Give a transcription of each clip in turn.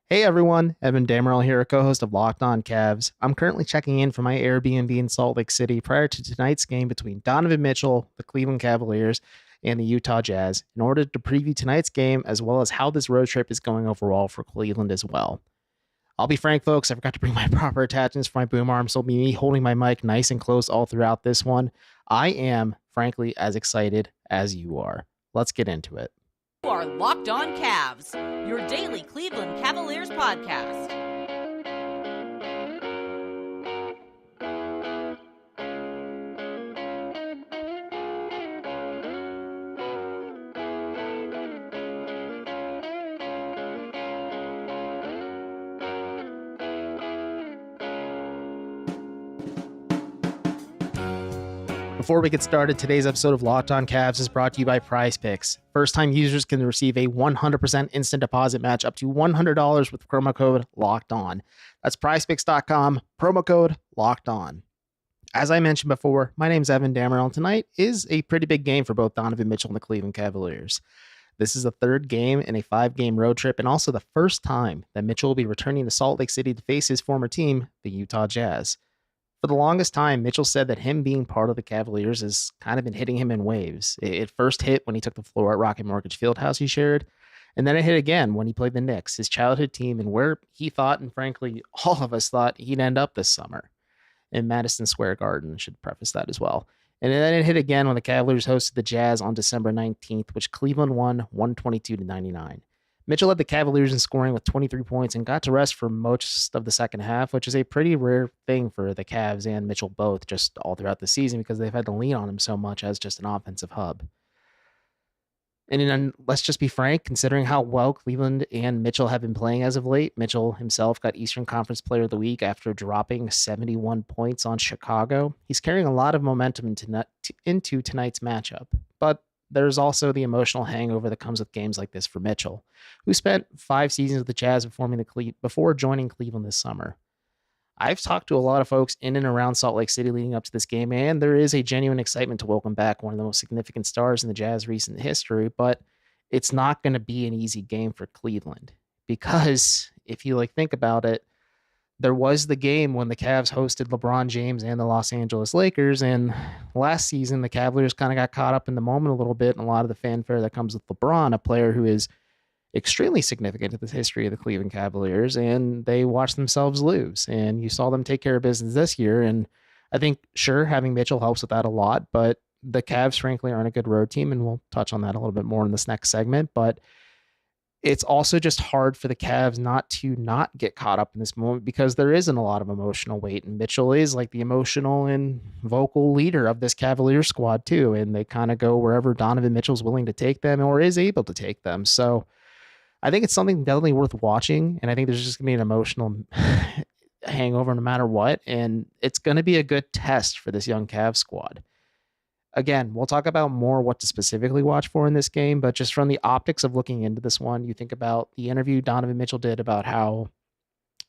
Hey everyone, Evan Dammarell here, co-host of Locked On Cavs. I'm currently checking in from my Airbnb in Salt Lake City prior to tonight's game between Donovan Mitchell, the Cleveland Cavaliers, and the Utah Jazz in order to preview tonight's game as well as how this road trip is going overall for Cleveland as well. I'll be frank, folks, I forgot to bring my proper attachments for my boom arm, so it'll be me holding my mic nice and close all throughout this one. I am, frankly, as excited as you are. Let's get into it. You are Locked On Cavs, your daily Cleveland Cavaliers podcast. Before we get started, today's episode of Locked On Cavs is brought to you by PrizePicks. First-time users can receive a 100% instant deposit match up to $100 with promo code LOCKEDON. That's PrizePicks.com, promo code LOCKEDON. As I mentioned before, my name's Evan Dammarell, and tonight is a pretty big game for both Donovan Mitchell and the Cleveland Cavaliers. This is the third game in a 5-game road trip, and also the first time that Mitchell will be returning to Salt Lake City to face his former team, the Utah Jazz. For the longest time, Mitchell said that him being part of the Cavaliers has kind of been hitting him in waves. It first hit when he took the floor at Rocket Mortgage Fieldhouse he shared, and then it hit again when he played the Knicks, his childhood team, and where he thought, and frankly, all of us thought he'd end up this summer. In Madison Square Garden, should preface that as well. And then it hit again when the Cavaliers hosted the Jazz on December 19th, which Cleveland won 122-99. Mitchell led the Cavaliers in scoring with 23 points and got to rest for most of the second half, which is a pretty rare thing for the Cavs and Mitchell both just all throughout the season because they've had to lean on him so much as just an offensive hub. And then, let's just be frank, considering how well Cleveland and Mitchell have been playing as of late, Mitchell himself got Eastern Conference Player of the Week after dropping 71 points on Chicago. He's carrying a lot of momentum into tonight's matchup, but there's also the emotional hangover that comes with games like this for Mitchell, who spent 5 seasons with the Jazz before joining Cleveland this summer. I've talked to a lot of folks in and around Salt Lake City leading up to this game, and there is a genuine excitement to welcome back one of the most significant stars in the Jazz recent history, but it's not going to be an easy game for Cleveland because if you think about it, there was the game when the Cavs hosted LeBron James and the Los Angeles Lakers, and last season the Cavaliers kind of got caught up in the moment a little bit and a lot of the fanfare that comes with LeBron, a player who is extremely significant to the history of the Cleveland Cavaliers, and they watched themselves lose. And you saw them take care of business this year, and I think, sure, having Mitchell helps with that a lot, but the Cavs, frankly, aren't a good road team, and we'll touch on that a little bit more in this next segment, but it's also just hard for the Cavs not get caught up in this moment because there isn't a lot of emotional weight. And Mitchell is like the emotional and vocal leader of this Cavaliers squad too. And they kind of go wherever Donovan Mitchell's willing to take them or is able to take them. So I think it's something definitely worth watching. And I think there's just gonna be an emotional hangover no matter what. And it's going to be a good test for this young Cavs squad. Again, we'll talk about more what to specifically watch for in this game, but just from the optics of looking into this one, you think about the interview Donovan Mitchell did about how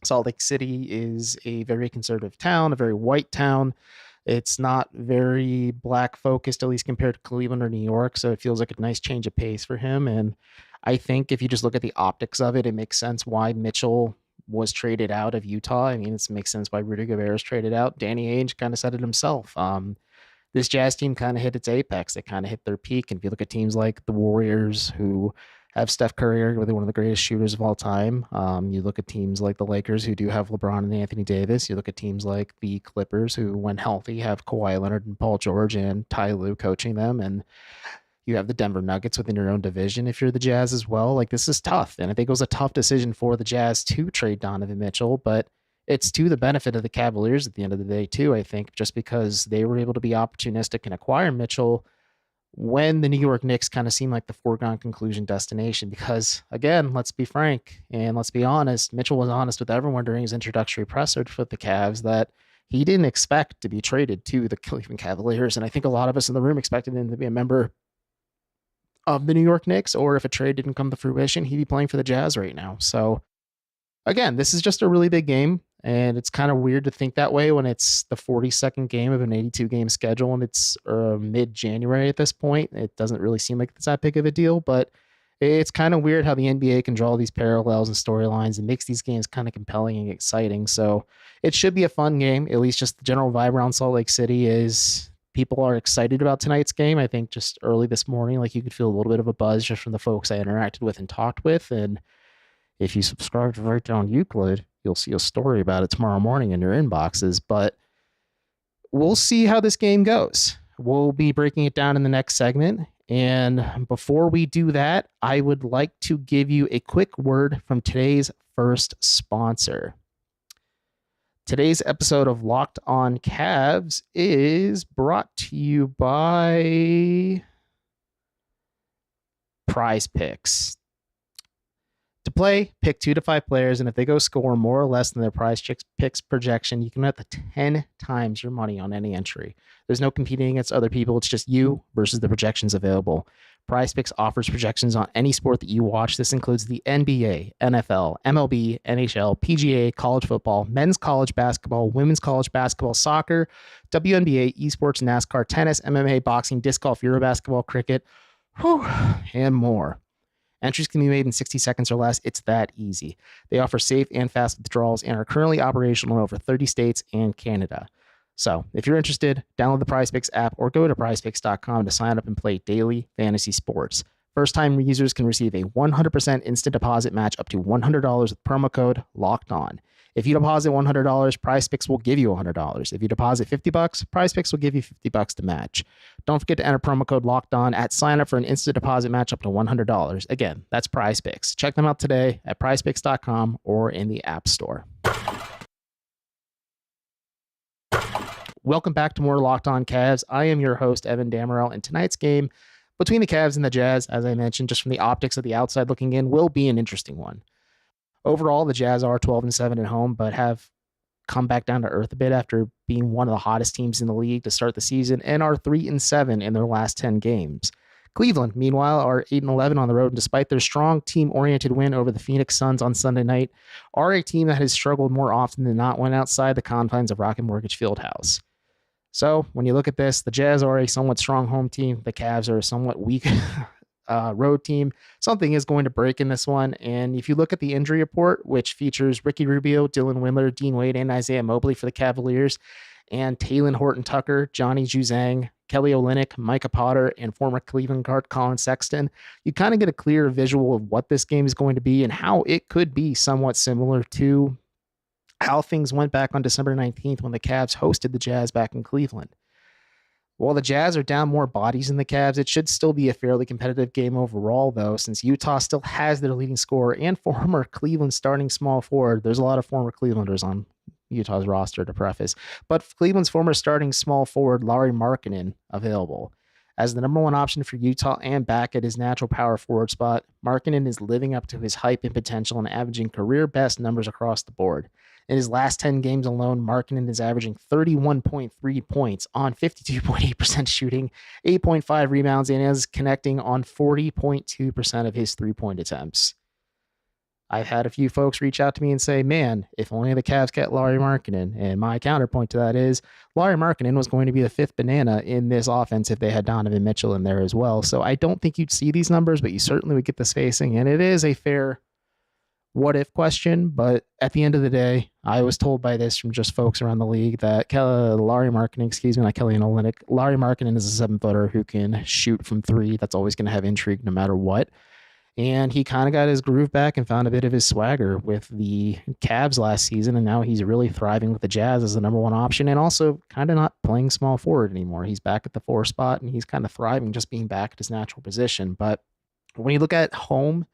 Salt Lake City is a very conservative town, a very white town. It's not very black focused, at least compared to Cleveland or New York. So it feels like a nice change of pace for him. And I think if you just look at the optics of it, it makes sense why Mitchell was traded out of Utah. I mean, it makes sense why Rudy Gobert is traded out. Danny Ainge kind of said it himself. This Jazz team kind of hit its apex. They kind of hit their peak. And if you look at teams like the Warriors, who have Steph Curry, really one of the greatest shooters of all time. You look at teams like the Lakers, who do have LeBron and Anthony Davis. You look at teams like the Clippers, who, when healthy, have Kawhi Leonard and Paul George and Ty Lue coaching them. And you have the Denver Nuggets within your own division if you're the Jazz as well. Like, this is tough. And I think it was a tough decision for the Jazz to trade Donovan Mitchell, but it's to the benefit of the Cavaliers at the end of the day, too, I think, just because they were able to be opportunistic and acquire Mitchell when the New York Knicks kind of seemed like the foregone conclusion destination. Because, again, let's be frank and let's be honest, Mitchell was honest with everyone during his introductory presser with the Cavs that he didn't expect to be traded to the Cleveland Cavaliers. And I think a lot of us in the room expected him to be a member of the New York Knicks, or if a trade didn't come to fruition, he'd be playing for the Jazz right now. So, again, this is just a really big game. And it's kind of weird to think that way when it's the 42nd game of an 82-game schedule and it's mid-January at this point. It doesn't really seem like it's that big of a deal, but It's kind of weird how the NBA can draw these parallels and storylines and makes these games kind of compelling and exciting. So it should be a fun game. At least just the general vibe around Salt Lake City is people are excited about tonight's game. I think just early this morning, like you could feel a little bit of a buzz just from the folks I interacted with and talked with. And if you subscribe to Right Down Euclid, you'll see a story about it tomorrow morning in your inboxes. But we'll see how this game goes. We'll be breaking it down in the next segment. And before we do that, I would like to give you a quick word from today's first sponsor. Today's episode of Locked On Cavs is brought to you by PrizePicks. To play, pick 2 to 5 players, and if they go score more or less than their PrizePicks projection, you can bet 10 times your money on any entry. There's no competing against other people. It's just you versus the projections available. PrizePicks offers projections on any sport that you watch. This includes the NBA, NFL, MLB, NHL, PGA, college football, men's college basketball, women's college basketball, soccer, WNBA, esports, NASCAR, tennis, MMA, boxing, disc golf, Eurobasketball, cricket, and more. Entries can be made in 60 seconds or less. It's that easy. They offer safe and fast withdrawals and are currently operational in over 30 states and Canada. So if you're interested, download the PrizePicks app or go to prizepicks.com to sign up and play daily fantasy sports. First-time users can receive a 100% instant deposit match up to $100 with promo code LOCKEDON. If you deposit $100, PrizePicks will give you $100. If you deposit $50, PrizePicks will give you $50 to match. Don't forget to enter promo code LOCKEDON at sign up for an instant deposit match up to $100. Again, that's PrizePicks. Check them out today at prizepicks.com or in the App Store. Welcome back to more Locked On Cavs. I am your host, Evan Dammarell, and tonight's game between the Cavs and the Jazz, as I mentioned, just from the optics of the outside looking in, will be an interesting one. Overall, the Jazz are 12-7 at home, but have come back down to earth a bit after being one of the hottest teams in the league to start the season and are 3-7 in their last 10 games. Cleveland, meanwhile, are 8-11 on the road, and despite their strong team-oriented win over the Phoenix Suns on Sunday night, are a team that has struggled more often than not when outside the confines of Rocket Mortgage Fieldhouse. So when you look at this, the Jazz are a somewhat strong home team. The Cavs are a somewhat weak road team. Something is going to break in this one. And if you look at the injury report, which features Ricky Rubio, Dylan Windler, Dean Wade, and Isaiah Mobley for the Cavaliers, and Talen Horton-Tucker, Johnny Juzang, Kelly Olynyk, Micah Potter, and former Cleveland guard Colin Sexton, you kind of get a clear visual of what this game is going to be and how it could be somewhat similar to how things went back on December 19th when the Cavs hosted the Jazz back in Cleveland. While the Jazz are down more bodies than the Cavs, it should still be a fairly competitive game overall, though, since Utah still has their leading scorer and former Cleveland starting small forward. There's a lot of former Clevelanders on Utah's roster, to preface, but Cleveland's former starting small forward, Lauri Markkanen, available. As the number one option for Utah and back at his natural power forward spot, Markkanen is living up to his hype and potential and averaging career best numbers across the board. In his last 10 games alone, Markkanen is averaging 31.3 points on 52.8% shooting, 8.5 rebounds, and is connecting on 40.2% of his three-point attempts. I've had a few folks reach out to me and say, man, if only the Cavs get Lauri Markkanen. And my counterpoint to that is Lauri Markkanen was going to be the fifth banana in this offense if they had Donovan Mitchell in there as well. So I don't think you'd see these numbers, but you certainly would get the spacing. And it is a fair what-if question, but at the end of the day, I was told by this from just folks around the league that Lauri Markkanen, not Kelly Olynyk, Lauri Markkanen is a 7-footer who can shoot from three. That's always going to have intrigue no matter what. And he kind of got his groove back and found a bit of his swagger with the Cavs last season, and now he's really thriving with the Jazz as the number one option and also kind of not playing small forward anymore. He's back at the 4 spot, and he's kind of thriving just being back at his natural position. But when you look at home,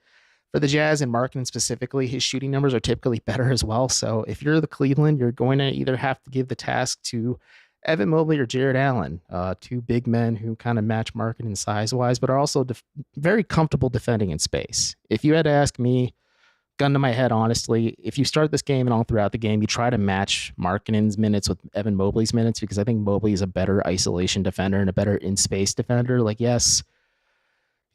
for the Jazz and Markkanen specifically, his shooting numbers are typically better as well. So if you're the Cleveland, you're going to either have to give the task to Evan Mobley or Jared Allen, two big men who kind of match Markkanen size-wise, but are also very comfortable defending in space. If you had to ask me, gun to my head, honestly, if you start this game and all throughout the game, you try to match Markkanen's minutes with Evan Mobley's minutes, because I think Mobley is a better isolation defender and a better in-space defender. Like, yes,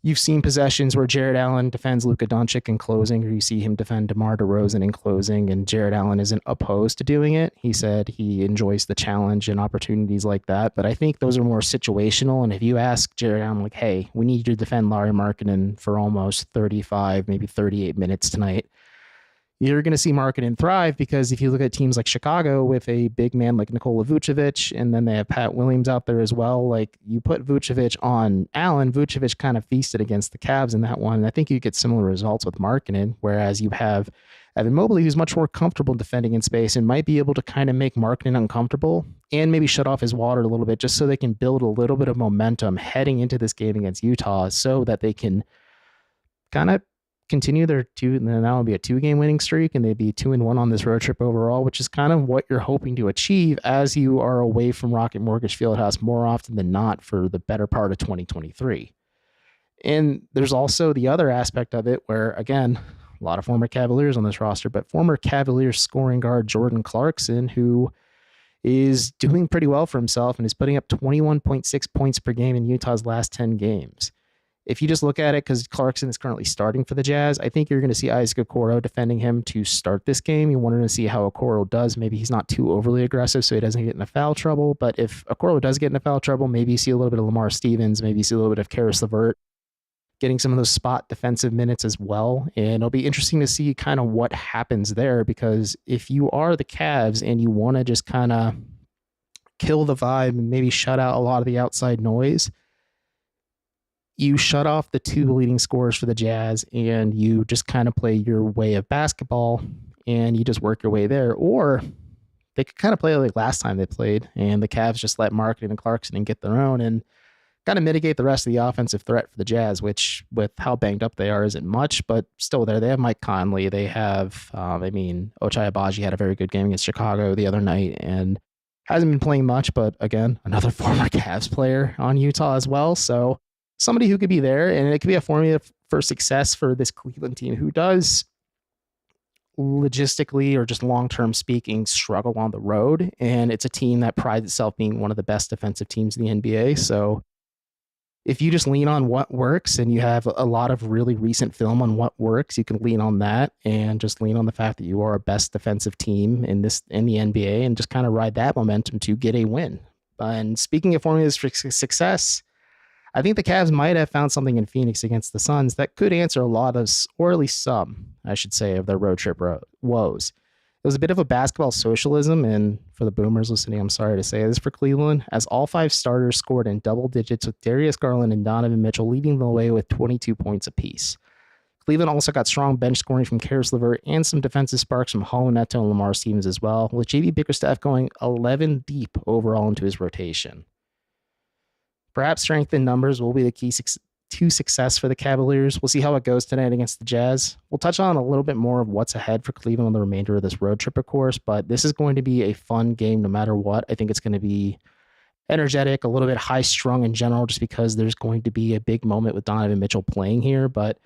You've seen possessions where Jared Allen defends Luka Doncic in closing, or you see him defend DeMar DeRozan in closing, and Jared Allen isn't opposed to doing it. He said he enjoys the challenge and opportunities like that, but I think those are more situational. And if you ask Jared Allen, like, hey, we need you to defend Lauri Markkanen for almost 35, maybe 38 minutes tonight, you're going to see Markkanen thrive, because if you look at teams like Chicago with a big man like Nikola Vucevic, and then they have Pat Williams out there as well, like you put Vucevic on Allen, Vucevic kind of feasted against the Cavs in that one. And I think you get similar results with Markkanen, whereas you have Evan Mobley, who's much more comfortable defending in space and might be able to kind of make Markkanen uncomfortable and maybe shut off his water a little bit, just so they can build a little bit of momentum heading into this game against Utah, so that they can kind of continue their two, and then that would be a 2-game winning streak, and they'd be 2-1 on this road trip overall, which is kind of what you're hoping to achieve as you are away from Rocket Mortgage Fieldhouse more often than not for the better part of 2023. And there's also the other aspect of it where, again, a lot of former Cavaliers on this roster, but former Cavaliers scoring guard Jordan Clarkson, who is doing pretty well for himself and is putting up 21.6 points per game in Utah's last 10 games. If you just look at it, because Clarkson is currently starting for the Jazz, I think you're going to see Isaac Okoro defending him to start this game. You wanted to see how Okoro does. Maybe he's not too overly aggressive, so he doesn't get into foul trouble. But if Okoro does get into foul trouble, maybe you see a little bit of Lamar Stevens, maybe you see a little bit of Karis LeVert getting some of those spot defensive minutes as well. And it'll be interesting to see kind of what happens there, because if you are the Cavs and you want to just kind of kill the vibe and maybe shut out a lot of the outside noise, you shut off the two leading scorers for the Jazz and you just kind of play your way of basketball and you just work your way there. Or they could kind of play like last time they played, and the Cavs just let Markkanen and Clarkson and get their own and kind of mitigate the rest of the offensive threat for the Jazz, which with how banged up they are isn't much, but still there. They have Mike Conley. They have, Ochai Agbaji had a very good game against Chicago the other night and hasn't been playing much, but again, another former Cavs player on Utah as well. So somebody who could be there, and it could be a formula for success for this Cleveland team who does logistically or just long-term speaking struggle on the road. And it's a team that prides itself being one of the best defensive teams in the NBA. So if you just lean on what works and you have a lot of really recent film on what works, you can lean on that and just lean on the fact that you are a best defensive team in the NBA and just kind of ride that momentum to get a win. And speaking of formulas for success, I think the Cavs might have found something in Phoenix against the Suns that could answer a lot of, or at least some, I should say, of their road trip woes. It was a bit of a basketball socialism, and for the boomers listening, I'm sorry to say this for Cleveland, as all 5 starters scored in double digits, with Darius Garland and Donovan Mitchell leading the way with 22 points apiece. Cleveland also got strong bench scoring from Karis LeVert and some defensive sparks from Hall Neto and Lamar Stevens as well, with JB Bickerstaff going 11 deep overall into his rotation. Perhaps strength in numbers will be the key to success for the Cavaliers. We'll see how it goes tonight against the Jazz. We'll touch on a little bit more of what's ahead for Cleveland on the remainder of this road trip, of course, but this is going to be a fun game no matter what. I think it's going to be energetic, a little bit high-strung in general, just because there's going to be a big moment with Donovan Mitchell playing here, but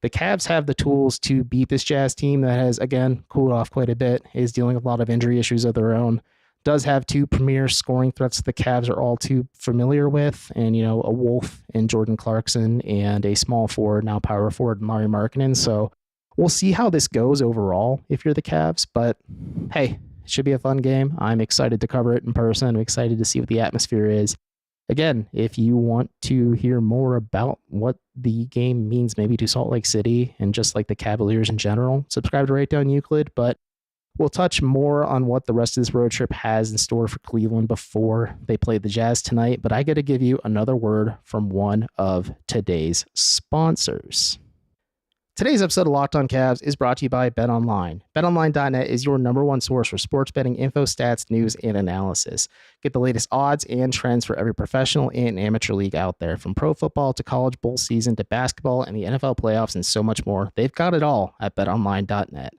the Cavs have the tools to beat this Jazz team that has, again, cooled off quite a bit, is dealing with a lot of injury issues of their own. Does have 2 premier scoring threats that the Cavs are all too familiar with, and, you know, a Wolf in Jordan Clarkson and a small forward, now power forward, in Lauri Markkanen. So we'll see how this goes overall if you're the Cavs, but hey, it should be a fun game. I'm excited to cover it in person. I'm excited to see what the atmosphere is. Again, if you want to hear more about what the game means maybe to Salt Lake City and just like the Cavaliers in general, subscribe to Down Euclid, but we'll touch more on what the rest of this road trip has in store for Cleveland before they play the Jazz tonight. But I got to give you another word from one of today's sponsors. Today's episode of Locked On Cavs is brought to you by BetOnline. BetOnline.net is your number one source for sports betting info, stats, news, and analysis. Get the latest odds and trends for every professional and amateur league out there, from pro football to college bowl season to basketball and the NFL playoffs and so much more. They've got it all at BetOnline.net.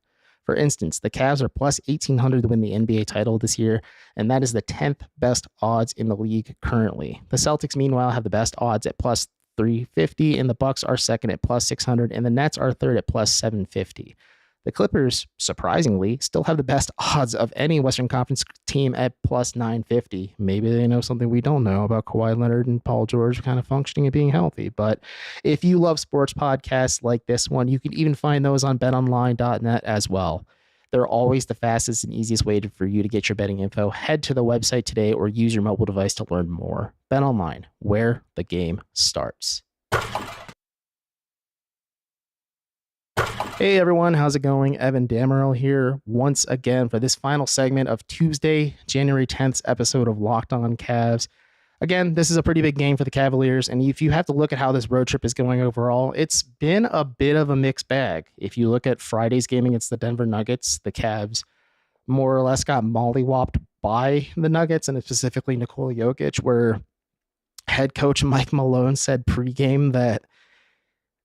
For instance, the Cavs are plus 1,800 to win the NBA title this year, and that is the 10th best odds in the league currently. The Celtics, meanwhile, have the best odds at plus 350, and the Bucks are second at plus 600, and the Nets are third at plus 750. The Clippers, surprisingly, still have the best odds of any Western Conference team at plus 950. Maybe they know something we don't know about Kawhi Leonard and Paul George kind of functioning and being healthy. But if you love sports podcasts like this one, you can even find those on betonline.net as well. They're always the fastest and easiest way for you to get your betting info. Head to the website today or use your mobile device to learn more. BetOnline, where the game starts. Hey everyone, how's it going? Evan Dammarell here once again for this final segment of Tuesday, January 10th episode of Locked On Cavs. Again, this is a pretty big game for the Cavaliers, and if you have to look at how this road trip is going overall, it's been a bit of a mixed bag. If you look at Friday's game against the Denver Nuggets, the Cavs more or less got mollywopped by the Nuggets, and specifically Nikola Jokic, where head coach Mike Malone said pregame that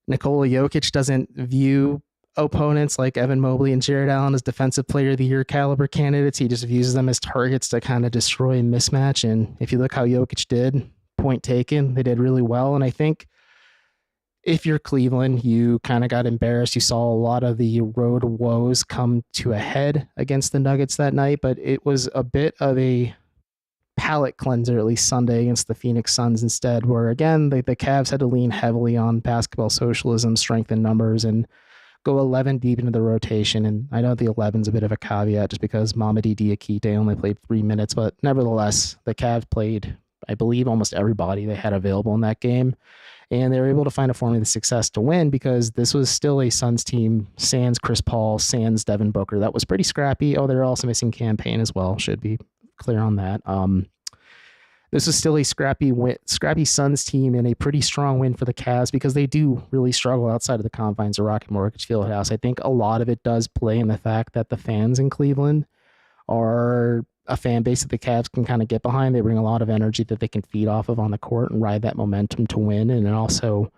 Nikola Jokic doesn't view opponents like Evan Mobley and Jared Allen as defensive player of the year caliber candidates. He just views them as targets to kind of destroy and mismatch. And if you look how Jokic did, point taken, they did really well. And I think if you're Cleveland, you kind of got embarrassed. You saw a lot of the road woes come to a head against the Nuggets that night, but it was a bit of a palate cleanser, at least Sunday, against the Phoenix Suns instead, where again, the Cavs had to lean heavily on basketball socialism, strength in numbers, and go 11 deep into the rotation. And I know the 11's a bit of a caveat just because Mamadi Diakite only played 3 minutes, but nevertheless, the Cavs played, I believe, almost everybody they had available in that game. And they were able to find a formula of success to win because this was still a Suns team, sans Chris Paul, sans Devin Booker. That was pretty scrappy. Oh, they're also missing Campaign as well. Should be clear on that. This is still a scrappy Suns team and a pretty strong win for the Cavs because they do really struggle outside of the confines of Rocket Mortgage Fieldhouse. I think a lot of it does play in the fact that the fans in Cleveland are a fan base that the Cavs can kind of get behind. They bring a lot of energy that they can feed off of on the court and ride that momentum to win. And it also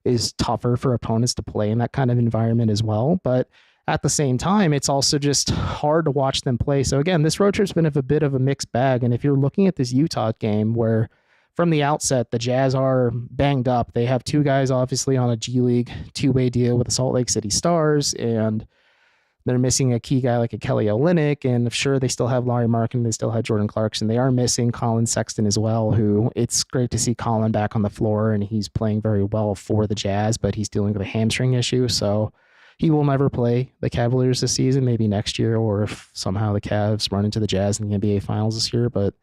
is tougher for opponents to play in that kind of environment as well. But at the same time, it's also just hard to watch them play. So again, this road trip's been a bit of a mixed bag. And if you're looking at this Utah game where from the outset, the Jazz are banged up, they have two guys obviously on a G League two-way deal with the Salt Lake City Stars, and they're missing a key guy like a Kelly Olynyk. And sure, they still have Larry Markin, they still have Jordan Clarkson. They are missing Colin Sexton as well, who it's great to see Colin back on the floor, and he's playing very well for the Jazz, but he's dealing with a hamstring issue. So he will never play the Cavaliers this season, maybe next year, or if somehow the Cavs run into the Jazz in the NBA Finals this year, but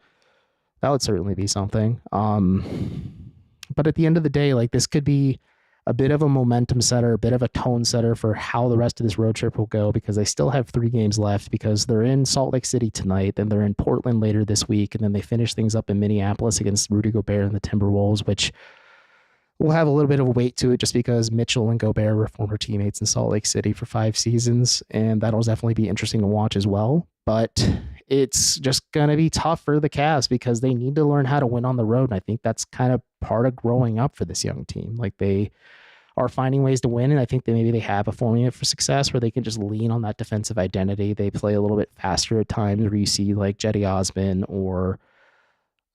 that would certainly be something. But at the end of the day, like, this could be a bit of a momentum setter, a bit of a tone setter for how the rest of this road trip will go, because they still have 3 games left, because they're in Salt Lake City tonight, then they're in Portland later this week, and then they finish things up in Minneapolis against Rudy Gobert and the Timberwolves, which will have a little bit of a weight to it just because Mitchell and Gobert were former teammates in Salt Lake City for 5 seasons, and that'll definitely be interesting to watch as well. But it's just going to be tough for the Cavs because they need to learn how to win on the road, and I think that's kind of part of growing up for this young team. Like, they are finding ways to win, and I think that maybe they have a formula for success where they can just lean on that defensive identity. They play a little bit faster at times, where you see like Jetty Osman or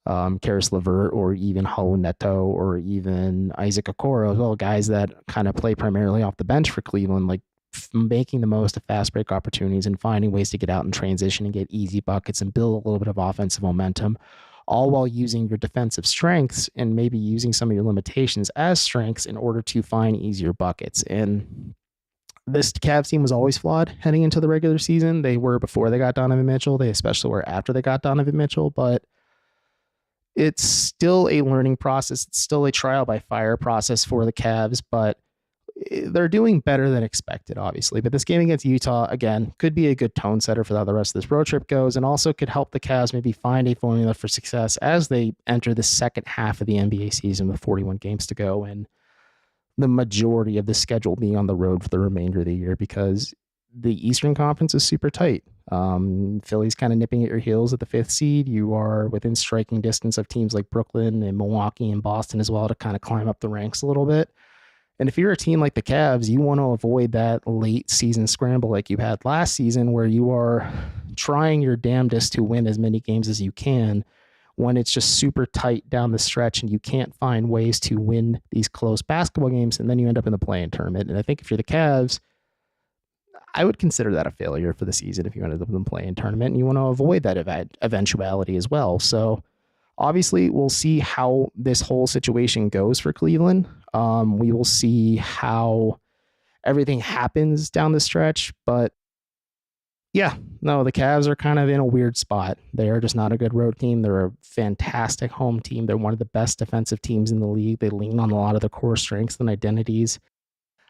Karis LeVert or even Halu Neto or even Isaac Okoro as well, guys that kind of play primarily off the bench for Cleveland, like making the most of fast break opportunities and finding ways to get out and transition and get easy buckets and build a little bit of offensive momentum, all while using your defensive strengths and maybe using some of your limitations as strengths in order to find easier buckets. And this Cavs team was always flawed heading into the regular season. They were before they got Donovan Mitchell. They especially were after they got Donovan Mitchell, but it's still a learning process. It's still a trial by fire process for the Cavs, but they're doing better than expected, obviously. But this game against Utah, again, could be a good tone setter for how the rest of this road trip goes, and also could help the Cavs maybe find a formula for success as they enter the second half of the NBA season with 41 games to go and the majority of the schedule being on the road for the remainder of the year, because the Eastern Conference is super tight. Philly's kind of nipping at your heels at the 5th seed. You are within striking distance of teams like Brooklyn and Milwaukee and Boston as well to kind of climb up the ranks a little bit. And if you're a team like the Cavs, you want to avoid that late season scramble like you had last season, where you are trying your damnedest to win as many games as you can when it's just super tight down the stretch and you can't find ways to win these close basketball games, and then you end up in the play-in tournament. And I think if you're the Cavs, I would consider that a failure for the season if you ended up in the play-in tournament and you want to avoid that eventuality as well. So obviously, we'll see how this whole situation goes for Cleveland. We will see how everything happens down the stretch. But yeah, no, the Cavs are kind of in a weird spot. They are just not a good road team. They're a fantastic home team. They're one of the best defensive teams in the league. They lean on a lot of the core strengths and identities.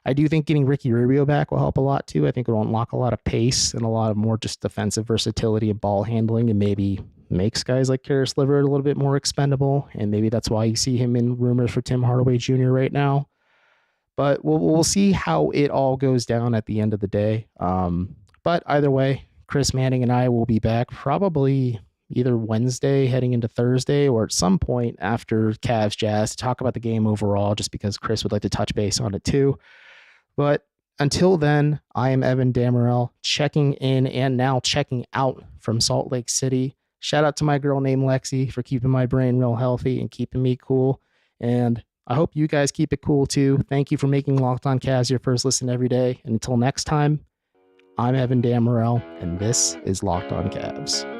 I do think getting Ricky Rubio back will help a lot too. I think it'll unlock a lot of pace and a lot of more just defensive versatility and ball handling, and maybe makes guys like Karis LeVert a little bit more expendable. And maybe that's why you see him in rumors for Tim Hardaway Jr. right now. But we'll see how it all goes down at the end of the day. But either way, Chris Manning and I will be back probably either Wednesday heading into Thursday or at some point after Cavs Jazz to talk about the game overall, just because Chris would like to touch base on it too. But until then, I am Evan Dammarell, checking in and now checking out from Salt Lake City. Shout out to my girl named Lexi for keeping my brain real healthy and keeping me cool. And I hope you guys keep it cool too. Thank you for making Locked On Cavs your first listen every day. And until next time, I'm Evan Dammarell, and this is Locked On Cavs.